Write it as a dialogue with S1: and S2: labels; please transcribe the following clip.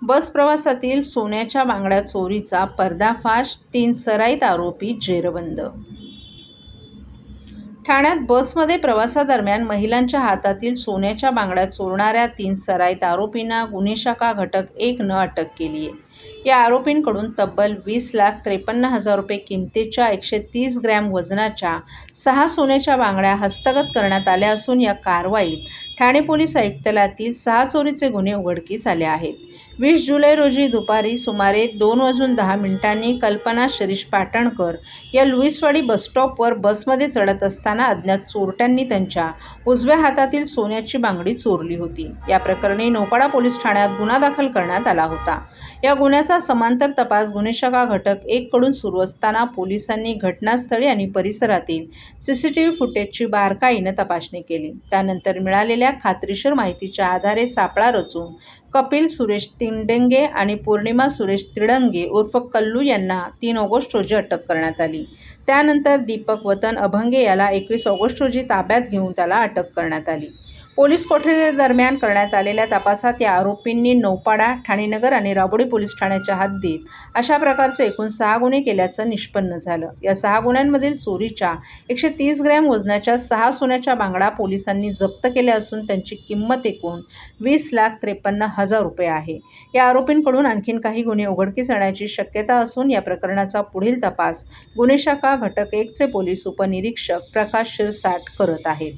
S1: बस प्रवासातील सोन्याच्या बांगड्या चोरीचा पर्दाफाश, 3 सराईत आरोपी जेरबंद. ठाण्यात बसमध्ये प्रवासादरम्यान महिलांच्या हातातील सोन्याच्या बांगड्या चोरणाऱ्या 3 सराईत आरोपींना गुन्हे शाखा घटक 1 न अटक केली आहे. या आरोपींकडून तब्बल 20,53,000 रुपये किमतीच्या 130 ग्रॅम वजनाच्या 6 सोन्याच्या बांगड्या हस्तगत करण्यात आल्या असून या कारवाईत ठाणे पोलीस आयुक्तालयातील 6 चोरीचे गुन्हे उघडकीस आले आहेत. 20 जुलै रोजी दुपारी सुमारे 2:10 कल्पना शिरीष पाटणकर या लुईसवाडी बसस्टॉपवर बसमध्ये चढत असताना अज्ञात चोरट्यांनी त्यांच्या उजव्या हातातील सोन्याची बांगडी चोरली होती. या प्रकरणी नौपाडा पोलीस ठाण्यात गुन्हा दाखल करण्यात आला होता. या गुन्ह्याचा समांतर तपास गुन्हे शाखा घटक 1 कडून सुरू असताना पोलिसांनी घटनास्थळी आणि परिसरातील सीसीटीव्ही फुटेजची बारकाईने तपासणी केली. त्यानंतर मिळालेल्या खात्रीशीर माहितीच्या आधारे सापळा रचून कपिल सुरेश तिंडगे आणि पौर्णिमा सुरेश तिडंगे उर्फ कल्लू यांना 3 ऑगस्ट रोजी अटक करण्यात आली. त्यानंतर दीपक वतन अभंगे याला 21 ऑगस्ट रोजी ताब्यात घेऊन त्याला अटक करण्यात आली. पोलीस कोठडीदरम्यान करण्यात आलेल्या तपासात या आरोपींनी नौपाडा, ठाणेनगर आणि राबोडी पोलीस ठाण्याच्या हद्दीत अशा प्रकारचे एकूण 6 गुन्हे केल्याचं निष्पन्न झालं. या 6 गुन्ह्यांमधील चोरीच्या 130 ग्रॅम वजनाच्या 6 सोन्याच्या बांगड्या पोलिसांनी जप्त केल्या असून त्यांची किंमत एकूण 20,53,000 रुपये आहे. या आरोपींकडून आणखीन काही गुन्हे उघडकीस येण्याची शक्यता असून या प्रकरणाचा पुढील तपास गुन्हे शाखा घटक 1 चे पोलीस उपनिरीक्षक प्रकाश शिरसाट करत आहेत.